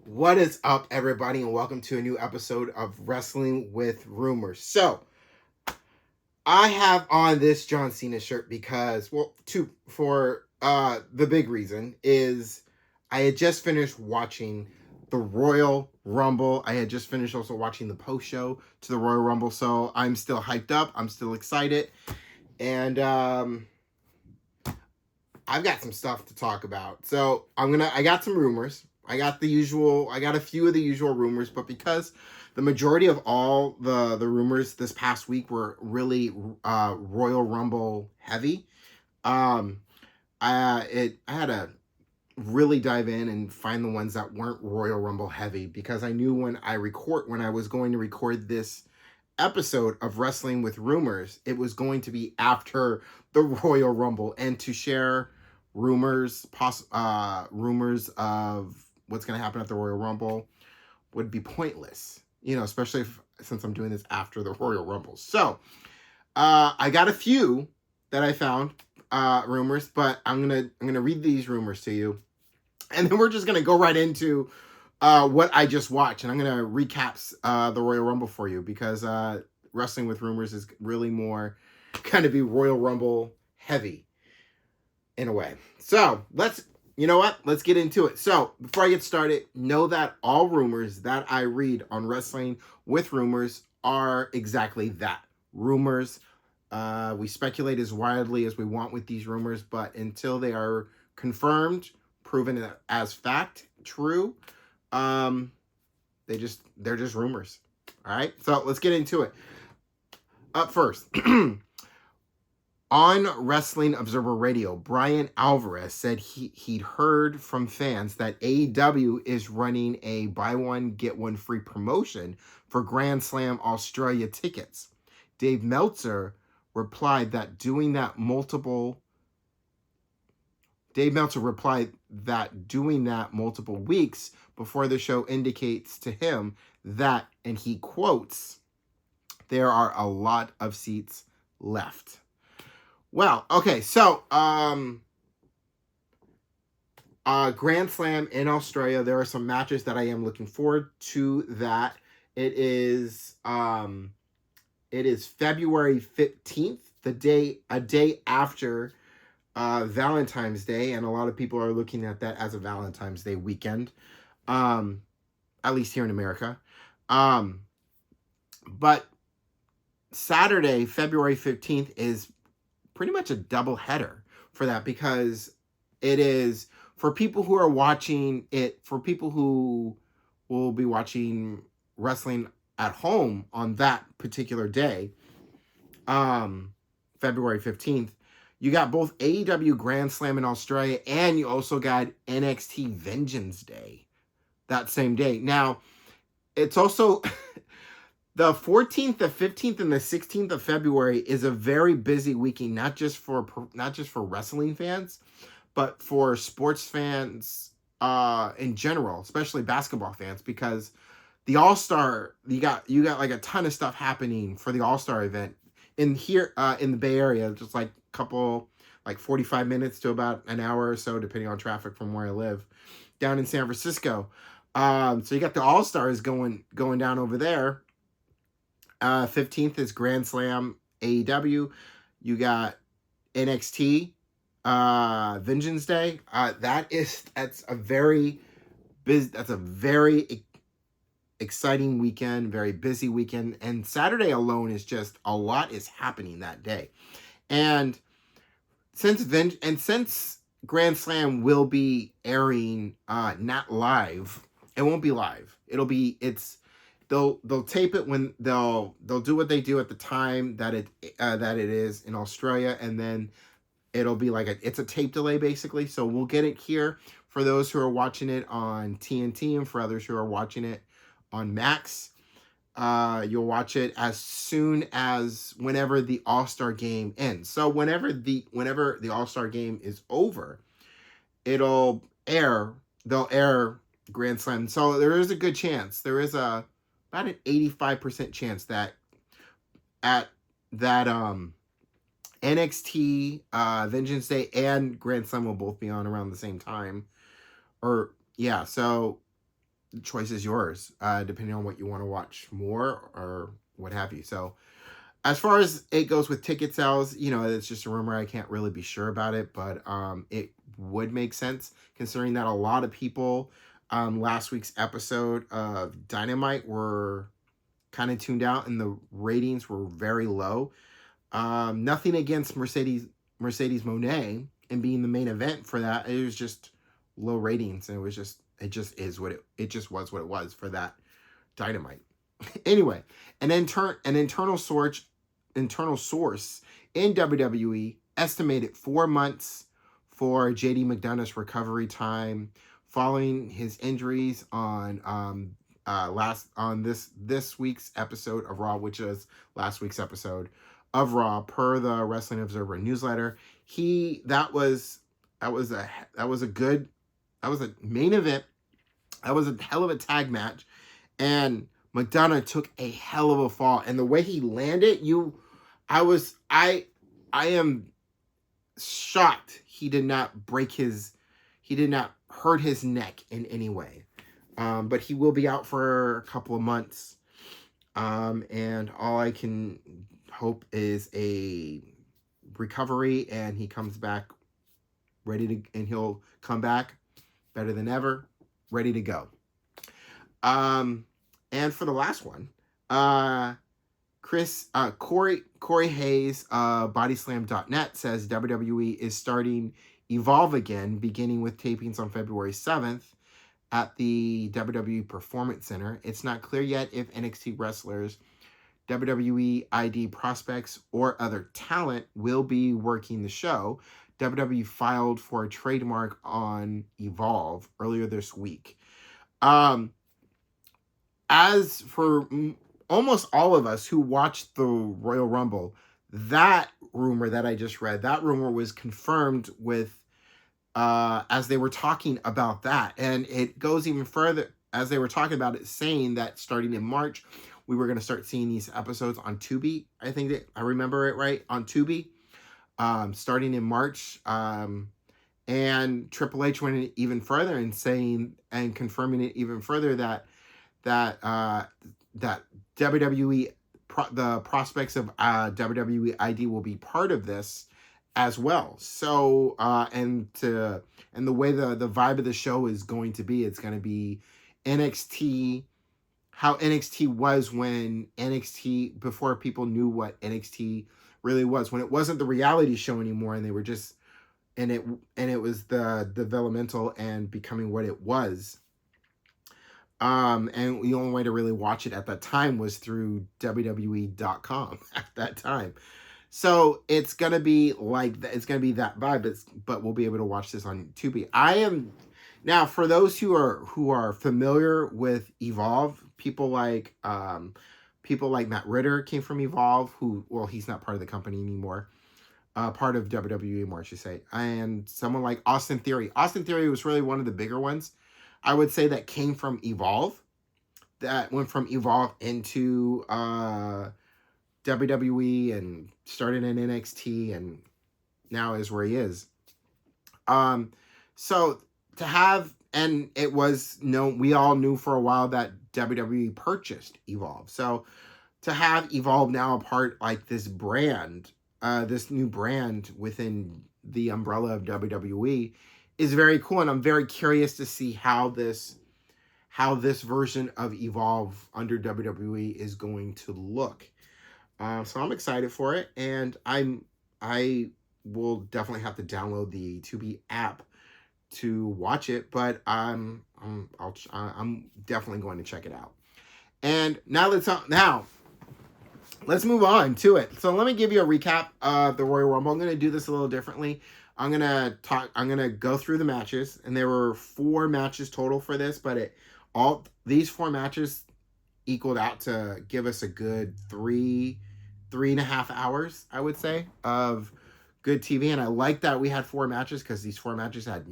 What is up, everybody, and welcome to a new episode of Wrestling with Rumors. So, I have on this John Cena shirt because, the big reason is I had just finished watching the Royal Rumble. I had just finished also watching the post show to the Royal Rumble, so I'm still hyped up. I'm still excited, and I've got some stuff to talk about. So I got some rumors. I got a few of the usual rumors, but because the majority of all the rumors this past week were really Royal Rumble heavy, um, I had to really dive in and find the ones that weren't Royal Rumble heavy because I knew when I was going to record this episode of Wrestling with Rumors, it was going to be after the Royal Rumble, and to share rumors of what's going to happen at the Royal Rumble would be pointless, especially since I'm doing this after the Royal Rumble. So I got a few that I found rumors, but I'm gonna read these rumors to you, and then we're just gonna go right into what I just watched, and I'm gonna recap the Royal Rumble for you because Wrestling with Rumors is really more kind of be Royal Rumble heavy in a way. So let's get into it. So before I get started, know that all rumors that I read on Wrestling with Rumors are exactly that, rumors. We speculate as widely as we want with these rumors, but until they are confirmed, proven as fact, true, they're just rumors. All right, so let's get into it. Up first, on Wrestling Observer Radio, Brian Alvarez said he'd heard from fans that AEW is running a buy one get one free promotion for Grand Slam Australia tickets. Dave Meltzer replied that doing that multiple weeks before the show indicates to him that, and he quotes, there are a lot of seats left. Well, okay, so Grand Slam in Australia, there are some matches that I am looking forward to. That it is February 15th, a day after Valentine's Day, and a lot of people are looking at that as a Valentine's Day weekend, at least here in America. But Saturday, February 15th is pretty much a double header for that, because it is for people who are watching it, for people who will be watching wrestling at home on that particular day, February 15th. You got both AEW Grand Slam in Australia, and you also got NXT Vengeance Day that same day. Now, it's also the 14th, the 15th, and the 16th of February is a very busy weekend, not just for wrestling fans, but for sports fans in general, especially basketball fans, because the All-Star, you got like a ton of stuff happening for the All-Star event in here in the Bay Area, just like couple, like 45 minutes to about an hour or so, depending on traffic from where I live, down in San Francisco. So you got the All-Stars going down over there. 15th is Grand Slam AEW. You got NXT Vengeance Day. That's a very exciting weekend, very busy weekend, and Saturday alone is just a lot is happening that day. And since Grand Slam will be airing not live, it won't be live. They'll tape it when they'll do what they do at the time that it is in Australia, and then it'll be like it's a tape delay basically. So we'll get it here for those who are watching it on TNT, and for others who are watching it on Max. You'll watch it as soon as whenever the All-Star game ends. So whenever the All-Star game is over, they'll air Grand Slam. So there is a good chance. There is about an 85% chance that NXT Vengeance Day and Grand Slam will both be on around the same time. So the choice is yours, depending on what you want to watch more or what have you. So as far as it goes with ticket sales, it's just a rumor. I can't really be sure about it, but it would make sense considering that a lot of people last week's episode of Dynamite were kind of tuned out and the ratings were very low. Nothing against Mercedes Moné and being the main event for that. It was just low ratings, and it just was what it was for that Dynamite. Anyway, an internal source in WWE estimated 4 months for JD McDonough's recovery time following his injuries on this week's episode of Raw, which is last week's episode of Raw, per the Wrestling Observer newsletter. That was a main event. That was a hell of a tag match, and McDonough took a hell of a fall, and the way he landed, I am shocked he did not hurt his neck in any way. But he will be out for a couple of months. And all I can hope is a recovery, and he comes back and he'll come back better than ever, ready to go. And for the last one, Corey Hayes, Bodyslam.net says WWE is starting Evolve again, beginning with tapings on February 7th at the WWE Performance Center. It's not clear yet if NXT wrestlers, WWE ID prospects, or other talent will be working the show. WWE filed for a trademark on Evolve earlier this week. As for almost all of us who watched the Royal Rumble, that rumor that I just read, that rumor was confirmed with as they were talking about that. And it goes even further as they were talking about it, saying that starting in March, we were going to start seeing these episodes on Tubi. I think that I remember it right, on Tubi, starting in March. And Triple H went even further and saying and confirming it even further that WWE, the prospects of WWE ID will be part of this as well. So and the way the vibe of the show is going to be, it's going to be NXT, how NXT was when NXT, before people knew what NXT really was, when it wasn't the reality show anymore, and they were just and it was the developmental and becoming what it was. And the only way to really watch it at that time was through WWE.com at that time. So it's gonna be like that. It's gonna be that vibe. But we'll be able to watch this on Tubi. Now, for those who are familiar with Evolve, people like Matt Ritter came from Evolve. He's not part of the company anymore. Part of WWE more, I should say. And someone like Austin Theory. Austin Theory was really one of the bigger ones, I would say, that came from Evolve. That went from Evolve into WWE and started in NXT and now is where he is. So to have, and it was known, we all knew for a while that WWE purchased Evolve. So to have Evolve now a part, like this brand, this new brand within the umbrella of WWE, is very cool, and I'm very curious to see how this version of Evolve under WWE is going to look. So I'm excited for it, and I will definitely have to download the Tubi app to watch it, but I'm definitely going to check it out. And now let's move on to it. So let me give you a recap of the Royal Rumble. I'm going to do this a little differently. I'm going to go through the matches, and there were 4 matches total for this, but all these 4 matches equaled out to give us a good 3.5 hours, I would say, of good TV. And I like that we had 4 matches, because these 4 matches had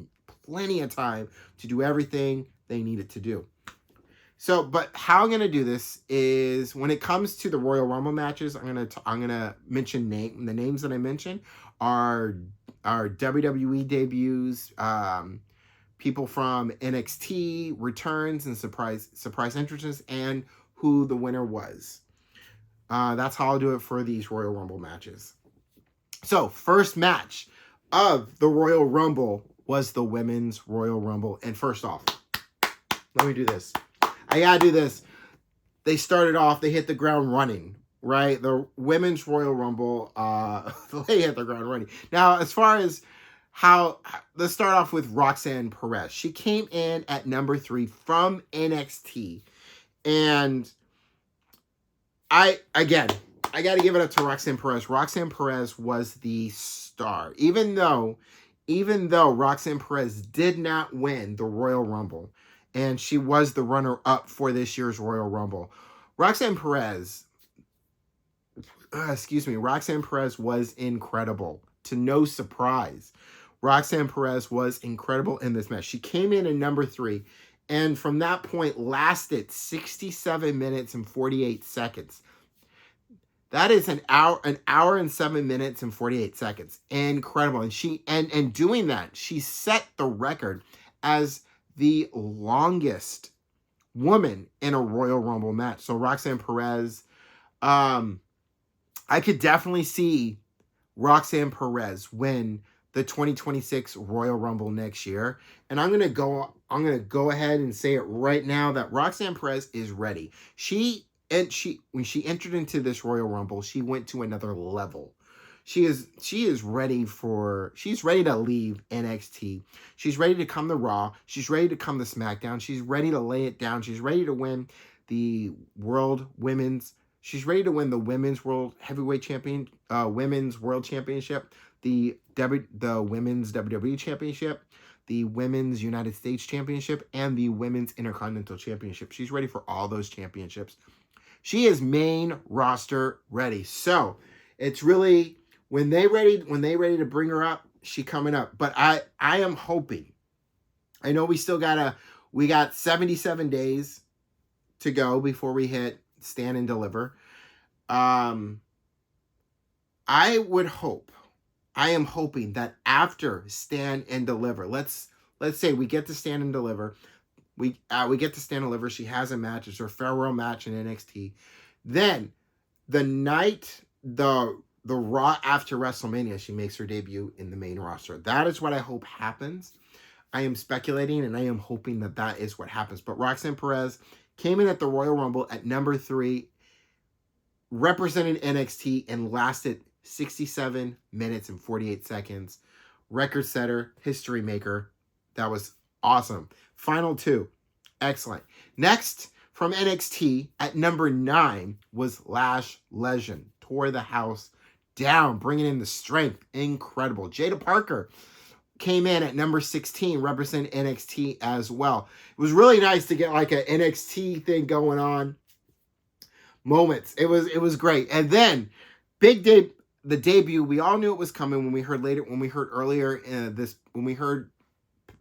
plenty of time to do everything they needed to do. So, but how I'm going to do this is, when it comes to the Royal Rumble matches, I'm going to mention the names that I mentioned are WWE debuts, people from NXT returns and surprise entrances, and who the winner was. That's how I'll do it for these Royal Rumble matches. So, first match of the Royal Rumble was the Women's Royal Rumble. And first off, let me do this. I gotta do this. They started off, they hit the ground running, right? The Women's Royal Rumble, they hit the ground running. Now, as far as let's start off with Roxanne Perez. She came in at number 3 from NXT. And I got to give it up to Roxanne Perez. Roxanne Perez was the star. Even though Roxanne Perez did not win the Royal Rumble, and she was the runner-up for this year's Royal Rumble, Roxanne Perez was incredible. To no surprise, Roxanne Perez was incredible in this match. She came in at number 3, and from that point lasted 67 minutes and 48 seconds. That is an hour and 7 minutes and 48 seconds. Incredible. And she and doing that, she set the record as the longest woman in a Royal Rumble match. So Roxanne Perez, I could definitely see Roxanne Perez win the 2026 Royal Rumble next year. And I'm gonna go ahead and say it right now that Roxanne Perez is ready. When she entered into this Royal Rumble, she went to another level. She is ready to leave NXT. She's ready to come to Raw. She's ready to come to SmackDown. She's ready to lay it down. She's ready to win the She's ready to win the Women's World Heavyweight Champion, Women's World Championship, the Women's WWE Championship, the Women's United States Championship, and the Women's Intercontinental Championship. She's ready for all those championships. She is main roster ready. So it's really when they ready to bring her up, she coming up. But I am hoping. I know we got 77 days to go before we hit Stand and Deliver. I am hoping that after Stand and Deliver, let's say we get to Stand and Deliver. We get to Stand and Deliver. She has a match. It's her farewell match in NXT. Then the night, the Raw after WrestleMania, she makes her debut in the main roster. That is what I hope happens. I am speculating and I am hoping that is what happens. But Roxanne Perez came in at the Royal Rumble at number 3, represented NXT, and lasted 67 minutes and 48 seconds. Record setter, history maker. That was awesome. Final 2. Excellent. Next, from NXT, at number 9, was Lash Legend. Tore the house down, bringing in the strength. Incredible. Jada Parker came in at number 16, representing NXT as well. It was really nice to get like an NXT thing going on. Moments. It was great. And then, the debut, we all knew it was coming when we heard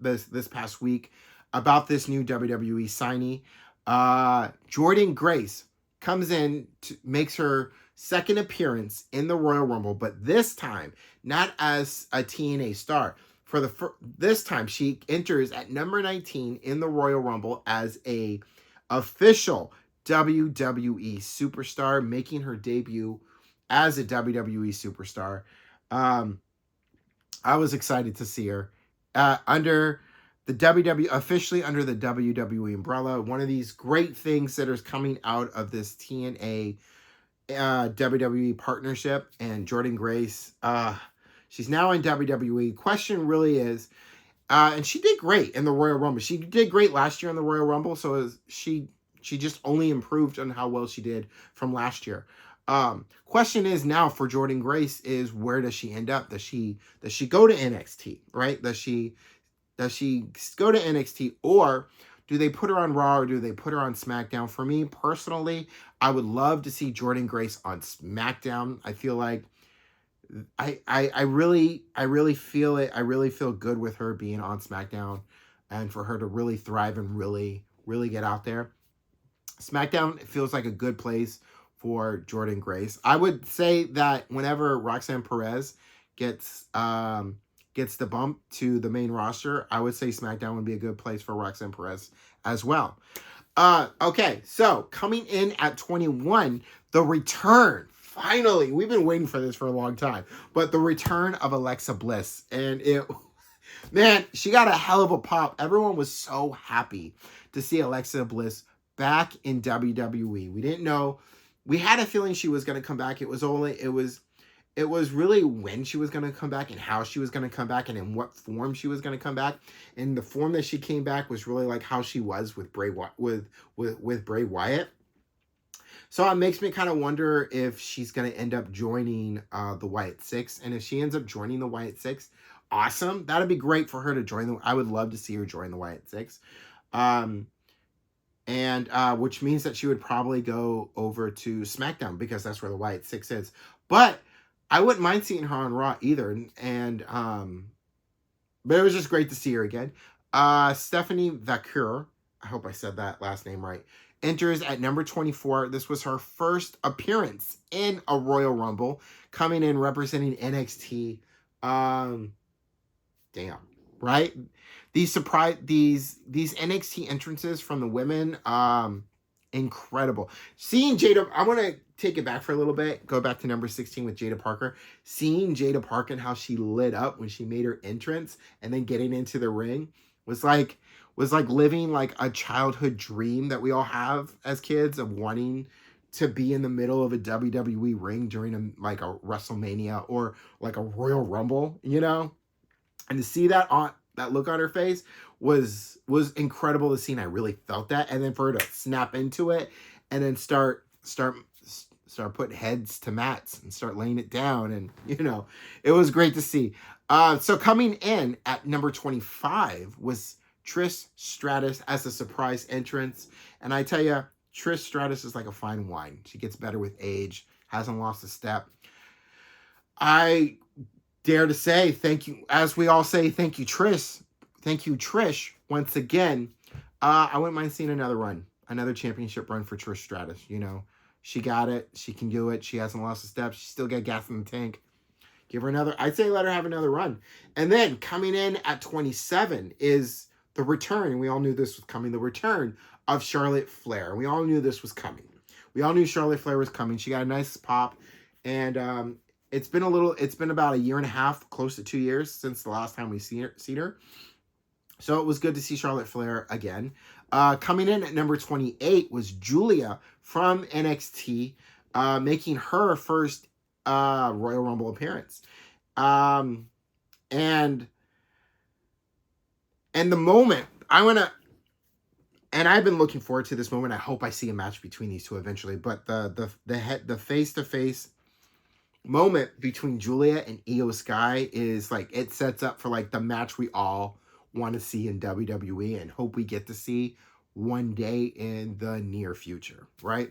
this past week about this new WWE signee. Jordynne Grace comes in, makes her second appearance in the Royal Rumble, but this time not as a TNA star. This time she enters at number 19 in the Royal Rumble as a official WWE superstar, making her debut as a WWE superstar. I was excited to see her under the officially under the WWE umbrella. One of these great things that is coming out of this TNA WWE partnership, and Jordynne Grace, she's now in WWE. Question really is, and she did great in the Royal Rumble. She did great last year in the Royal Rumble, so she just only improved on how well she did from last year. Question is now for Jordynne Grace is, where does she end up? Does she go to NXT, right? Does she go to NXT, or do they put her on Raw, or do they put her on SmackDown? For me personally, I would love to see Jordynne Grace on SmackDown. I feel like I really feel it. I really feel good with her being on SmackDown, and for her to really thrive and really get out there. SmackDown feels like a good place for Jordynne Grace. I would say that whenever Roxanne Perez gets gets the bump to the main roster, I would say SmackDown would be a good place for Roxanne Perez as well. Okay, so coming in at 21, the return. Finally, we've been waiting for this for a long time, but the return of Alexa Bliss. And man, she got a hell of a pop. Everyone was so happy to see Alexa Bliss back in WWE. We didn't know. We had a feeling she was going to come back. It was really when she was going to come back and how she was going to come back and in what form she was going to come back. And the form that she came back was really like how she was with Bray Wyatt. So it makes me kind of wonder if she's going to end up joining the Wyatt Six. And if she ends up joining the Wyatt Six, awesome. That'd be great for her to join. I would love to see her join the Wyatt Six. Which means that she would probably go over to SmackDown because that's where the Wyatt Six is. But I wouldn't mind seeing her on Raw either. But it was just great to see her again. Stephanie Vaquer, I hope I said that last name right, enters at number 24. This was her first appearance in a Royal Rumble, coming in representing NXT. Damn, right? These NXT entrances from the women, incredible. Seeing Jada, I want to take it back for a little bit, go back to number 16 with Jada Parker. Seeing Jada Parker and how she lit up when she made her entrance and then getting into the ring was like living like a childhood dream that we all have as kids of wanting to be in the middle of a WWE ring during a WrestleMania or like a Royal Rumble, you know? And to see that look on her face was incredible to see, and I really felt that. And then for her to snap into it and then start putting heads to mats and start laying it down, and it was great to see. So coming in at number 25 was Trish Stratus as a surprise entrance. And I tell you, Trish Stratus is like a fine wine. She gets better with age, hasn't lost a step. I dare to say thank you, as we all say, thank you, Trish. Thank you, Trish, once again. I wouldn't mind seeing another championship run for Trish Stratus. She got it. She can do it. She hasn't lost a step. She still got gas in the tank. Give her another. I'd say let her have another run. And then coming in at 27 is the return. And we all knew this was coming. The return of Charlotte Flair. We all knew this was coming. We all knew Charlotte Flair was coming. She got a nice pop. And it's been about a year and a half, close to 2 years since the last time we seen her. So it was good to see Charlotte Flair again. Coming in at number 28 was Julia from NXT, making her first Royal Rumble appearance. And the moment, and I've been looking forward to this moment. I hope I see a match between these two eventually. But the face-to-face moment between Julia and Io Sky is like, it sets up for like the match we all want to see in WWE and hope we get to see one day in the near future, right?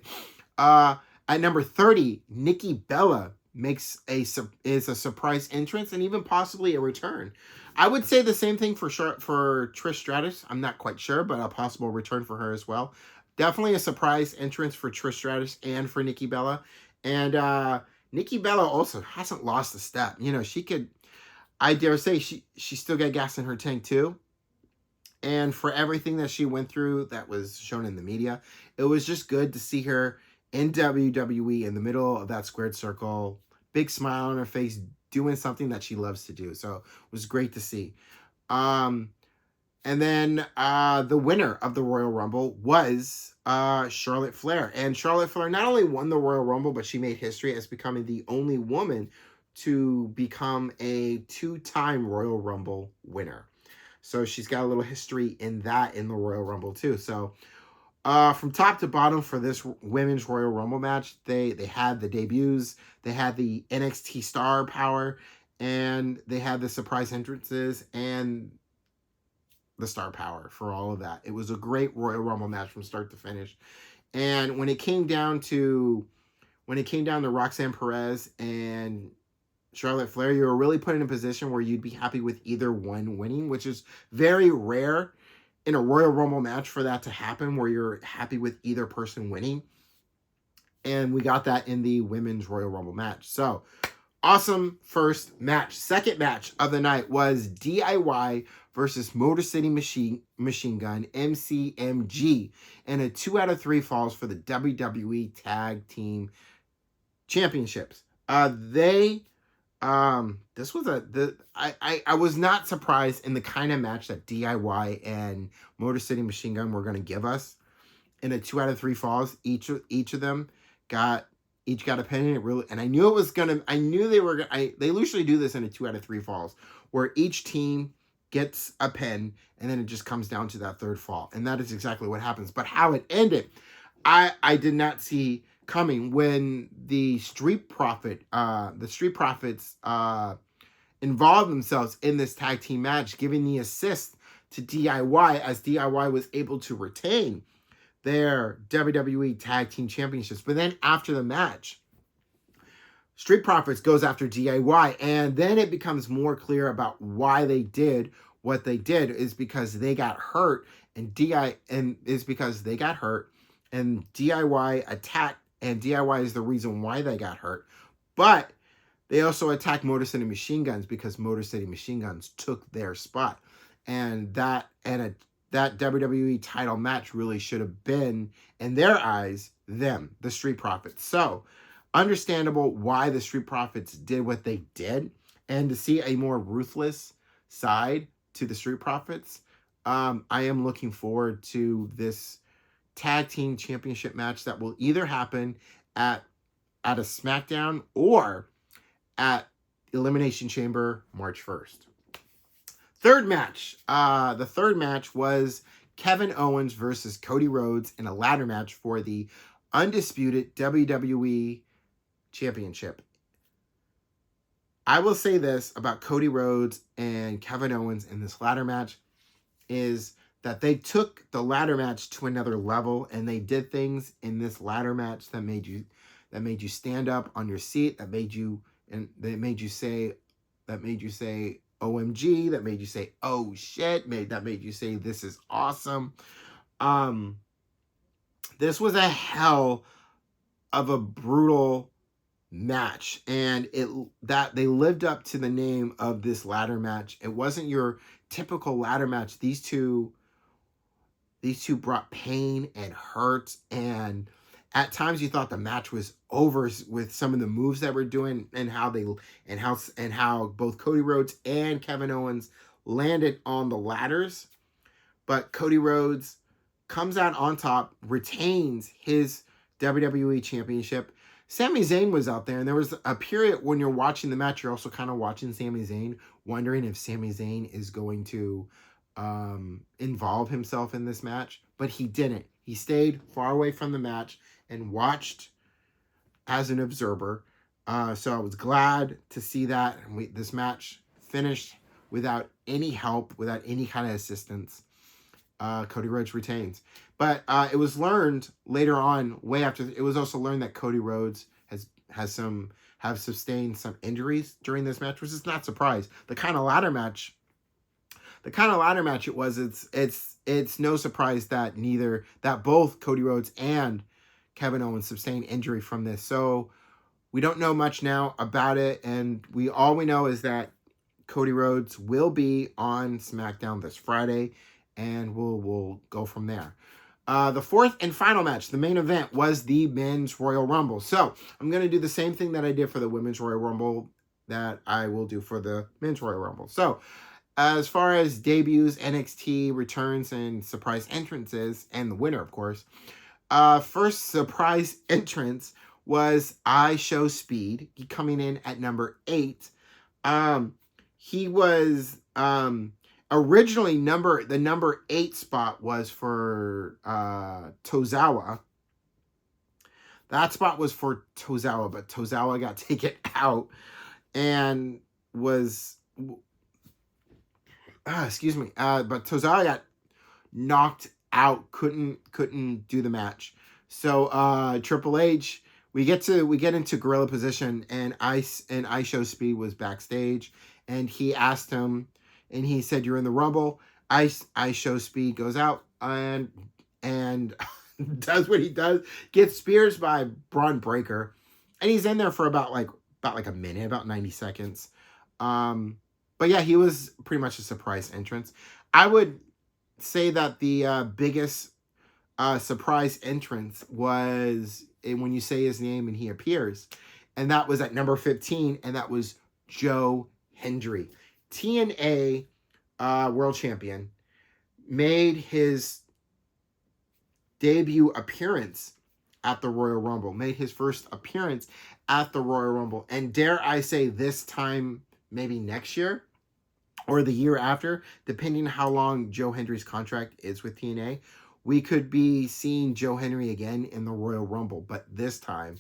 At number 30, Nikki Bella is a surprise entrance and even possibly a return. I would say the same thing for Trish Stratus. I'm not quite sure, but a possible return for her as well. Definitely a surprise entrance for Trish Stratus and for Nikki Bella. And Nikki Bella also hasn't lost a step. She could, I dare say, she still got gas in her tank too. And for everything that she went through that was shown in the media, it was just good to see her in WWE in the middle of that squared circle, big smile on her face, doing something that she loves to do. So it was great to see. And then the winner of the Royal Rumble was Charlotte Flair. And Charlotte Flair not only won the Royal Rumble, but she made history as becoming the only woman to become a 2-time Royal Rumble winner. So she's got a little history in the Royal Rumble too. So from top to bottom for this women's Royal Rumble match, they had the debuts, they had the NXT star power, and they had the surprise entrances and the star power for all of that. It was a great Royal Rumble match from start to finish. And when it came down to Roxanne Perez and Charlotte Flair, you were really put in a position where you'd be happy with either one winning, which is very rare in a Royal Rumble match for that to happen, where you're happy with either person winning. And we got that in the women's Royal Rumble match. So Awesome first match. Second match of the night was DIY versus Motor City Machine Gun, MCMG, and a 2 out of 3 falls for the WWE Tag Team Championships. This was I was not surprised in the kind of match that DIY and Motor City Machine Gun were going to give us. In a 2 out of 3 falls, each of them got a pin, and I knew they usually do this in a 2 out of 3 falls, where each team gets a pin, and then it just comes down to that third fall, and that is exactly what happens. But how it ended, I did not see coming. When the Street Profits involved themselves in this tag team match, giving the assist to DIY, as DIY was able to retain their WWE Tag Team Championships. But then after the match, Street Profits goes after DIY, and then it becomes more clear about why they did what they did. Is because they got hurt, and DIY attacked, and DIY is the reason why they got hurt. But they also attacked Motor City Machine Guns because Motor City Machine Guns took their spot, and that WWE title match really should have been, in their eyes, them, the Street Profits. So, understandable why the Street Profits did what they did, and to see a more ruthless side to the Street Profits, I am looking forward to this Tag Team Championship match that will either happen at a SmackDown or at Elimination Chamber March 1st. Third match. The third match was Kevin Owens versus Cody Rhodes in a ladder match for the undisputed WWE Championship. I will say this about Cody Rhodes and Kevin Owens in this ladder match, is that they took the ladder match to another level, and they did things in this ladder match that made you stand up on your seat, that made you say OMG, that made you say, oh shit, that made you say, this is awesome. This was a hell of a brutal match, and they lived up to the name of this ladder match. It wasn't your typical ladder match. These two brought pain and hurt, and at times you thought the match was over with some of the moves that we're doing, and how both Cody Rhodes and Kevin Owens landed on the ladders. But Cody Rhodes comes out on top, retains his WWE Championship. Sami Zayn was out there, and there was a period when you're watching the match, you're also kind of watching Sami Zayn, wondering if Sami Zayn is going to involve himself in this match, but he didn't. He stayed far away from the match and watched as an observer. So I was glad to see that. This match finished without any help, without any kind of assistance. Cody Rhodes retains. But it was learned later on, way after, it was also learned that Cody Rhodes has sustained some injuries during this match, which is not surprised. The kind of ladder match it was, it's no surprise that both Cody Rhodes and Kevin Owens sustained injury from this. So we don't know much now about it, and all we know is that Cody Rhodes will be on SmackDown this Friday, and we'll go from there. The fourth and final match, the main event, was the Men's Royal Rumble. So I'm going to do the same thing that I did for the Women's Royal Rumble that I will do for the Men's Royal Rumble. So as far as debuts, NXT returns, and surprise entrances, and the winner, of course, first surprise entrance was I Show Speed, coming in at number 8. He was originally the number 8 spot was for Tozawa. That spot was for Tozawa, but Tozawa got taken out and was but Tozawa got knocked out, couldn't do the match. So Triple H, we get into gorilla position, and I Show Speed was backstage, and he asked him, and he said, "You're in the Rumble." I Show Speed goes out and does what he does, gets spears by Braun Breaker, and he's in there for about like about like a minute, about 90 seconds. But yeah, he was pretty much a surprise entrance. I would say that the biggest surprise entrance was when you say his name and he appears. And that was at number 15, and that was Joe Hendry. TNA world champion, made his debut appearance at the Royal Rumble, made his first appearance at the Royal Rumble. And dare I say this time, maybe next year or the year after, depending how long Joe Hendry's contract is with TNA, we could be seeing Joe Hendry again in the Royal Rumble, but this time,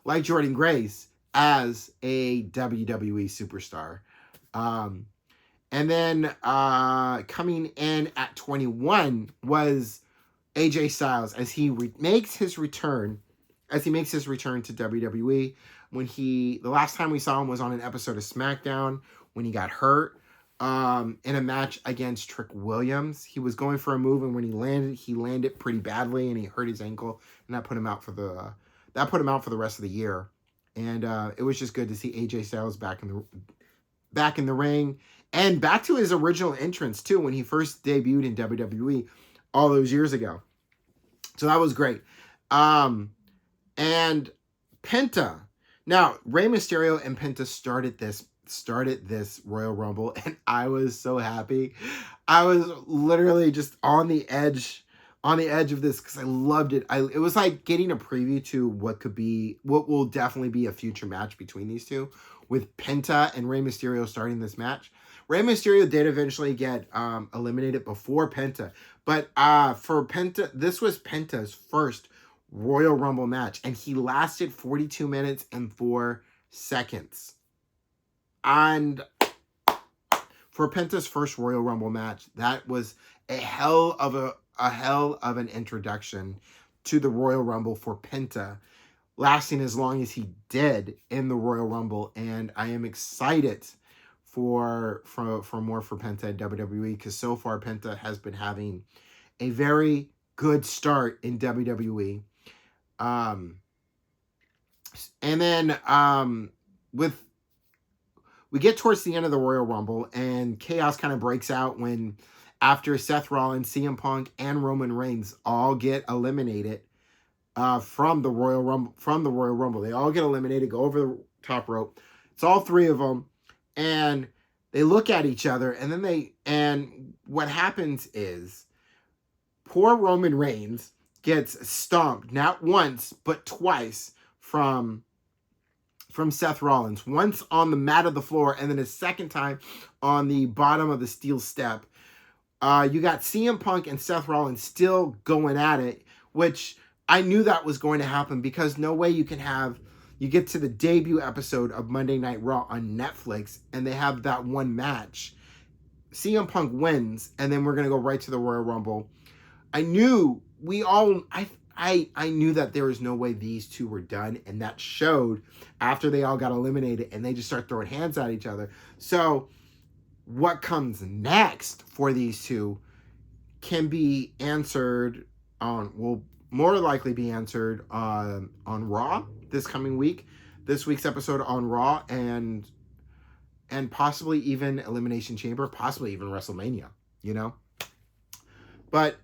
like Jordan Grace, as a WWE superstar. And then coming in at 21 was AJ Styles as he makes his return to WWE. The last time we saw him was on an episode of SmackDown when he got hurt in a match against Trick Williams. He was going for a move, and when he landed pretty badly, and he hurt his ankle, and that put him out for the rest of the year. And it was just good to see AJ Styles back in the ring, and back to his original entrance too, when he first debuted in WWE all those years ago. So that was great. And Penta. Now, Rey Mysterio and Penta started this Royal Rumble, and I was so happy. I was literally just on the edge of this because I loved it. It was like getting a preview to what will definitely be a future match between these two, with Penta and Rey Mysterio starting this match. Rey Mysterio did eventually get eliminated before Penta, but for Penta, this was Penta's first Royal Rumble match, and he lasted 42 minutes and 4 seconds. And for Penta's first Royal Rumble match, that was a hell of an introduction to the Royal Rumble for Penta, lasting as long as he did in the Royal Rumble. And I am excited for more for Penta in WWE, because so far Penta has been having a very good start in WWE. And then we get towards the end of the Royal Rumble, and chaos kind of breaks out after Seth Rollins, CM Punk, and Roman Reigns all get eliminated from the Royal Rumble. They all get eliminated, go over the top rope. It's all three of them, and they look at each other, and what happens is poor Roman Reigns gets stomped not once but twice from Seth Rollins. Once on the mat of the floor, and then a second time on the bottom of the steel step. You got CM Punk and Seth Rollins still going at it, which I knew that was going to happen, because no way you get to the debut episode of Monday Night Raw on Netflix, and they have that one match. CM Punk wins, and then we're going to go right to the Royal Rumble. I knew I knew that there was no way these two were done, and that showed after they all got eliminated and they just start throwing hands at each other. So what comes next for these two can be answered will more likely be answered on Raw this coming week. This week's episode on Raw, and possibly even Elimination Chamber, possibly even WrestleMania, But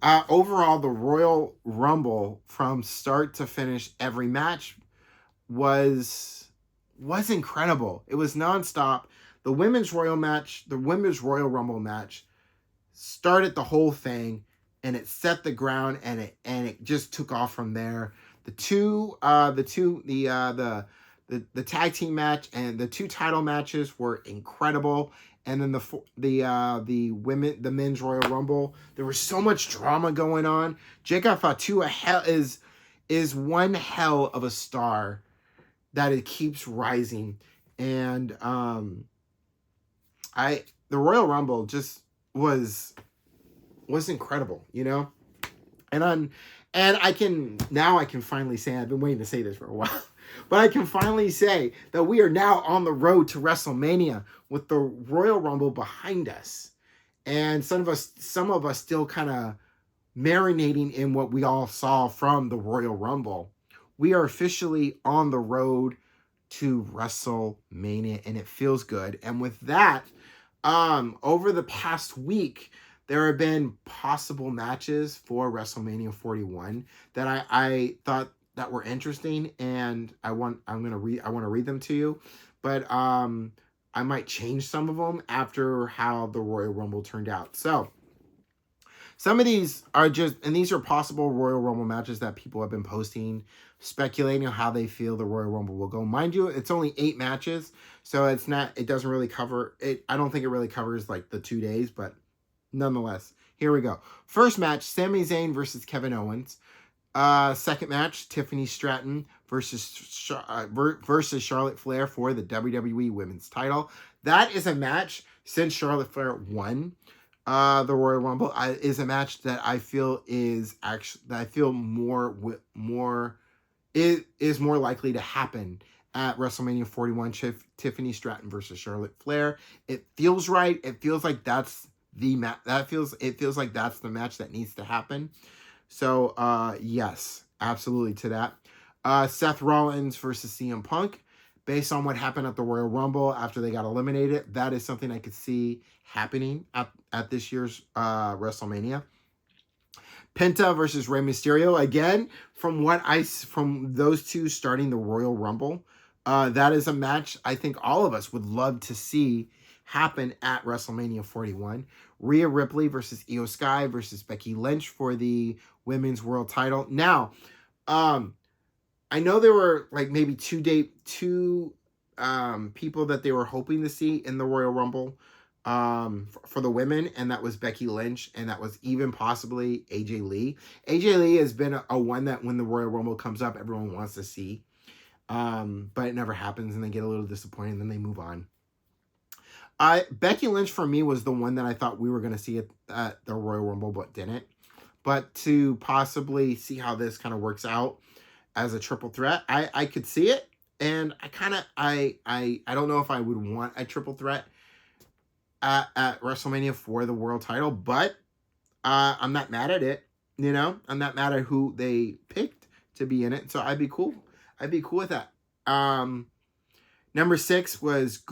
overall, the Royal Rumble from start to finish, every match was incredible. It was nonstop. The Women's Royal Rumble match started the whole thing, and it set the ground, and it just took off from there. The tag team match and the two title matches were incredible. And then the men's Royal Rumble, there was so much drama going on. Jacob Fatu is one hell of a star that it keeps rising. And the Royal Rumble just was incredible, And I can finally say, I've been waiting to say this for a while, but I can finally say that we are now on the road to WrestleMania with the Royal Rumble behind us. And some of us still kind of marinating in what we all saw from the Royal Rumble. We are officially on the road to WrestleMania, and it feels good. And with that, over the past week, there have been possible matches for WrestleMania 41 that I thought that were interesting, and I want to read them to you, but I might change some of them after how the Royal Rumble turned out. So some of these are these are possible Royal Rumble matches that people have been posting, speculating on how they feel the Royal Rumble will go. Mind you, it's only 8 matches, so it doesn't really cover it. I don't think it really covers like the 2 days, but nonetheless, here we go. First match, Sami Zayn versus Kevin Owens. Second match, Tiffany Stratton versus Charlotte Flair for the WWE Women's title. That is a match, since Charlotte Flair won the Royal Rumble, is a match that I feel is more likely to happen at WrestleMania 41. Tiffany Stratton versus Charlotte Flair. It feels right. It feels like that's the match. It feels like that's the match that needs to happen. So yes, absolutely to that. Seth Rollins versus CM Punk. Based on what happened at the Royal Rumble after they got eliminated, that is something I could see happening at this year's WrestleMania. Penta versus Rey Mysterio. Again, from those two starting the Royal Rumble, that is a match I think all of us would love to see happen at WrestleMania 41. Rhea Ripley versus Io Sky versus Becky Lynch for the Women's World title. Now, I know there were like maybe two people that they were hoping to see in the Royal Rumble for the women, and that was Becky Lynch, and that was even possibly AJ Lee. AJ Lee has been a one that when the Royal Rumble comes up, everyone wants to see, but it never happens, and they get a little disappointed, and then they move on. Becky Lynch for me was the one that I thought we were going to see at the Royal Rumble, but didn't. But to possibly see how this kind of works out as a triple threat, I could see it, and I don't know if I would want a triple threat at WrestleMania for the world title, but I'm not mad at it. You know, I'm not mad at who they picked to be in it, so I'd be cool with that. Number 6 was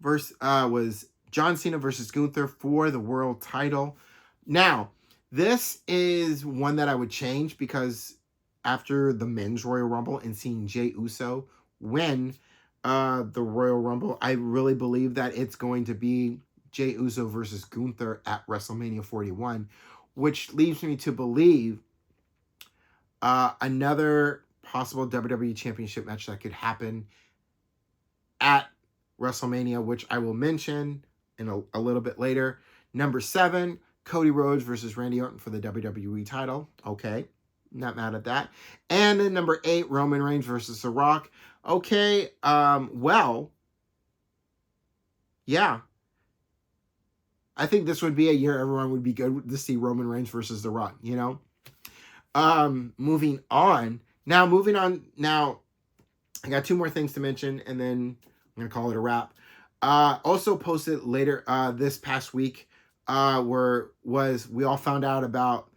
was John Cena versus Gunther for the world title. Now, this is one that I would change because after the men's Royal Rumble and seeing Jey Uso win the Royal Rumble, I really believe that it's going to be Jey Uso versus Gunther at WrestleMania 41, which leaves me to believe another possible WWE Championship match that could happen at WrestleMania, which I will mention in a little bit later. Number 7, Cody Rhodes versus Randy Orton for the WWE title. Okay, not mad at that. And then number 8, Roman Reigns versus The Rock. Okay, well, yeah. I think this would be a year everyone would be good to see Roman Reigns versus The Rock, you know? Moving on. Now, I got 2 more things to mention, and then I'm going to call it a wrap. Also posted later this past week we all found out about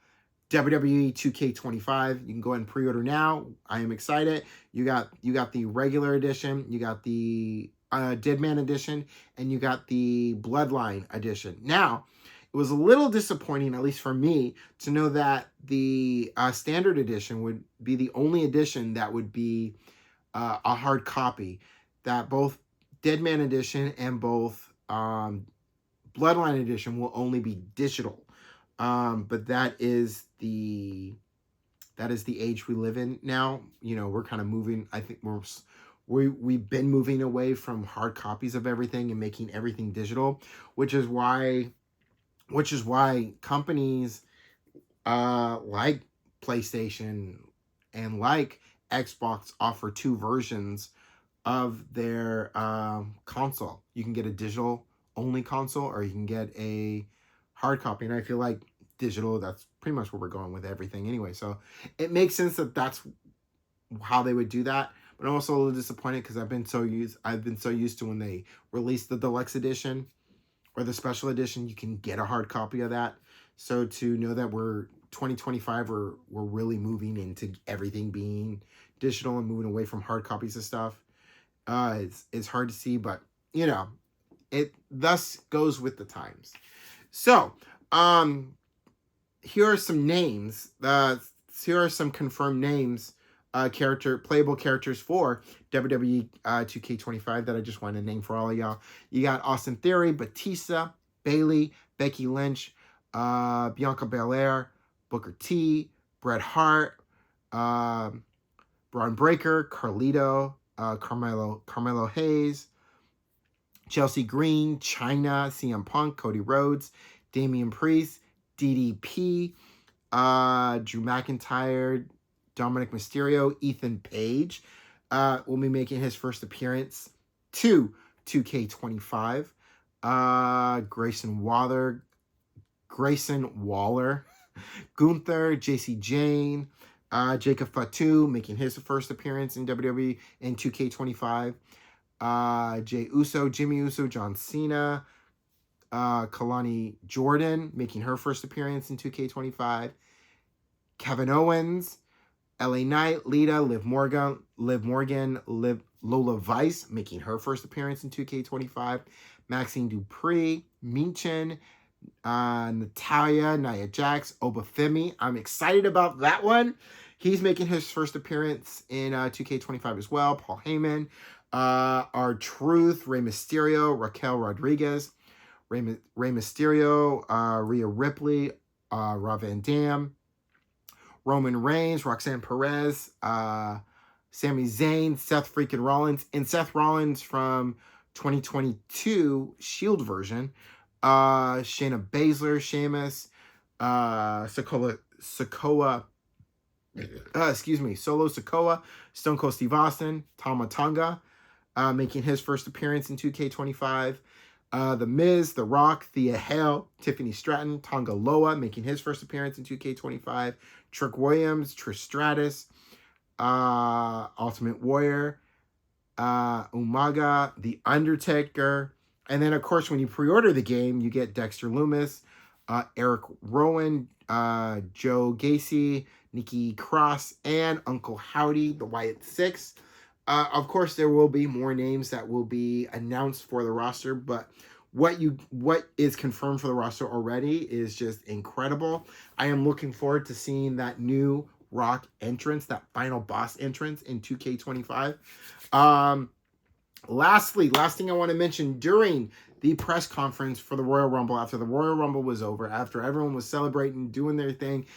WWE 2K25. You can go ahead and pre-order now. I am excited. You got the regular edition, you got the Dead Man edition, and you got the Bloodline edition. Now, it was a little disappointing, at least for me, to know that the standard edition would be the only edition that would be a hard copy. That both Dead Man edition and both Bloodline edition will only be digital. But that is the age we live in now. You know, we're kind of moving. I think we've been moving away from hard copies of everything and making everything digital, which is why companies like PlayStation and like Xbox offer 2 versions of their console. You can get a digital only console, or you can get a hard copy, and I feel like digital, that's pretty much where we're going with everything anyway. So it makes sense that that's how they would do that. But I'm also a little disappointed because I've been so used to when they release the deluxe edition or the special edition, you can get a hard copy of that. So to know that we're 2025, we're really moving into everything being digital and moving away from hard copies of stuff. is hard to see, but you know, it thus goes with the times. So, here are some names. Here are some confirmed names, playable characters for WWE 2K25 that I just want to name for all of y'all. You got Austin Theory, Batista, Bayley, Becky Lynch, Bianca Belair, Booker T, Bret Hart, Braun Breaker, Carlito, Carmelo Hayes, Chelsea Green, Chyna, CM Punk, Cody Rhodes, Damian Priest, DDP, Drew McIntyre, Dominic Mysterio, Ethan Page will be making his first appearance to 2K25. Grayson Waller, Gunther, JC Jane, Jacob Fatu making his first appearance in WWE in 2K25. Jey Uso, Jimmy Uso, John Cena, Kalani Jordan making her first appearance in 2K25. Kevin Owens, LA Knight, Lita, Liv Morgan, Lola Vice making her first appearance in 2K25. Maxine Dupree, Michin, Natalia, Nia Jax, Obafemi. I'm excited about that one. He's making his first appearance in 2K25 as well. Paul Heyman, R-Truth, Rey Mysterio, Raquel Rodriguez, Rey Mysterio, Rhea Ripley, Rob Van Dam, Roman Reigns, Roxanne Perez, Sami Zayn, Seth freaking Rollins, and Seth Rollins from 2022 Shield version, Shayna Baszler, Sheamus, Solo Sikoa, Stone Cold Steve Austin, Tama Tonga, making his first appearance in 2K25. The Miz, The Rock, Thea Hale, Tiffany Stratton, Tonga Loa making his first appearance in 2K25. Trick Williams, Trish Stratus, Ultimate Warrior, Umaga, The Undertaker. And then, of course, when you pre-order the game, you get Dexter Lumis, Eric Rowan, Joe Gacy, Nikki Cross, and Uncle Howdy, the Wyatt Six. Of course, there will be more names that will be announced for the roster, but what is confirmed for the roster already is just incredible. I am looking forward to seeing that new Rock entrance, that final boss entrance in 2K25. Last thing I want to mention, during the press conference for the Royal Rumble, after the Royal Rumble was over, after everyone was celebrating, doing their thing,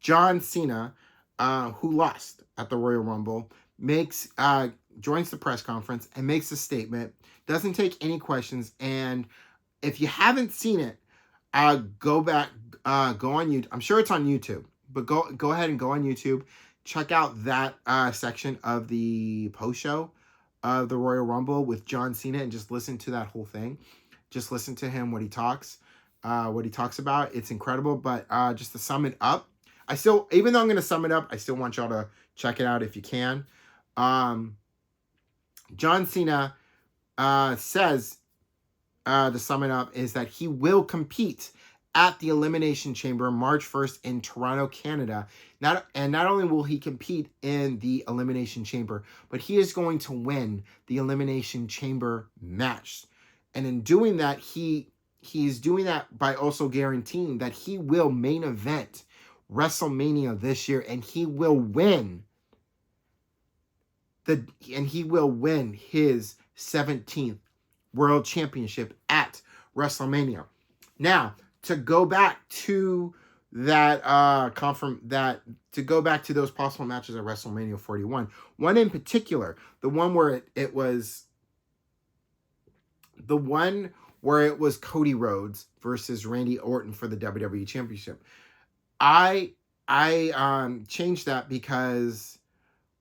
John Cena, who lost at the Royal Rumble, joins the press conference and makes a statement, doesn't take any questions, and if you haven't seen it, go on YouTube. I'm sure it's on YouTube, but go ahead and go on YouTube, check out that section of the post show of the Royal Rumble with John Cena, and just listen to that whole thing. Just listen to him, what he talks about. It's incredible. But just to sum it up, even though I'm going to sum it up, I still want y'all to check it out if you can. John Cena says, to sum it up, is that he will compete at the Elimination Chamber March 1st in Toronto, Canada. Not only will he compete in the Elimination Chamber, but he is going to win the Elimination Chamber match. And in doing that, he's doing that by also guaranteeing that he will main event WrestleMania this year, and he will win his 17th World Championship at WrestleMania. Now, to go back to that to go back to those possible matches at WrestleMania 41, one in particular, the one where it was Cody Rhodes versus Randy Orton for the WWE Championship. I changed that because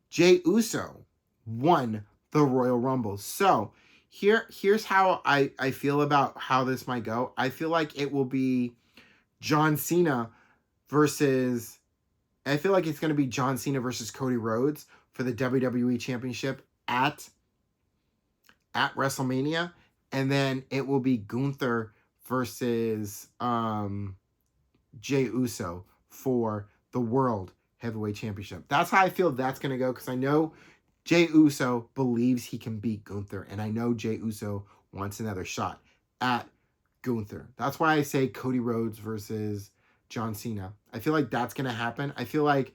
Jey Uso won the Royal Rumble. So here's how I feel about how this might go. I feel like it will be John Cena versus... I feel like it's going to be John Cena versus Cody Rhodes for the WWE Championship at WrestleMania. And then it will be Gunther versus Jey Uso for the World Heavyweight Championship. That's how I feel that's going to go, because I know Jey Uso believes he can beat Gunther, and I know Jey Uso wants another shot at Gunther. That's why I say Cody Rhodes versus John Cena. I feel like that's going to happen. I feel like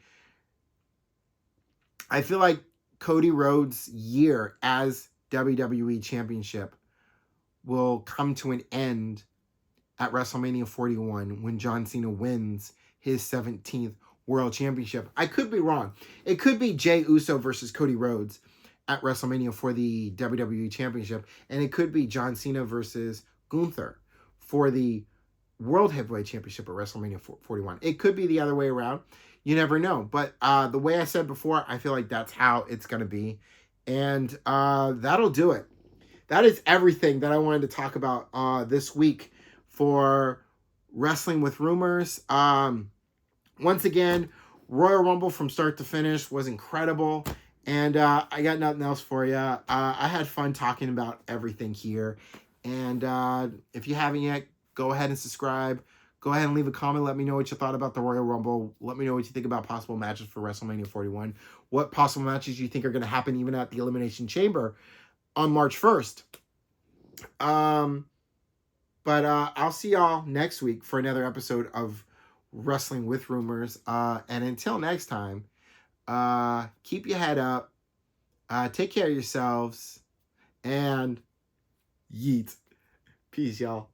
Cody Rhodes' year as WWE Championship will come to an end at WrestleMania 41 when John Cena wins his 17th World Championship. I could be wrong. It could be Jey Uso versus Cody Rhodes at WrestleMania for the WWE Championship, and it could be John Cena versus Gunther for the World Heavyweight Championship at WrestleMania 41. It could be the other way around. You never know. But the way I said before, I feel like that's how it's going to be. And that'll do it. That is everything that I wanted to talk about this week for Wrestling with Rumors. Once again, Royal Rumble from start to finish was incredible. And I got nothing else for you. I had fun talking about everything here. And if you haven't yet, go ahead and subscribe. Go ahead and leave a comment. Let me know what you thought about the Royal Rumble. Let me know what you think about possible matches for WrestleMania 41. What possible matches you think are going to happen even at the Elimination Chamber on March 1st. But I'll see y'all next week for another episode of Wrestling with Rumors. And until next time, keep your head up. Take care of yourselves. And yeet. Peace, y'all.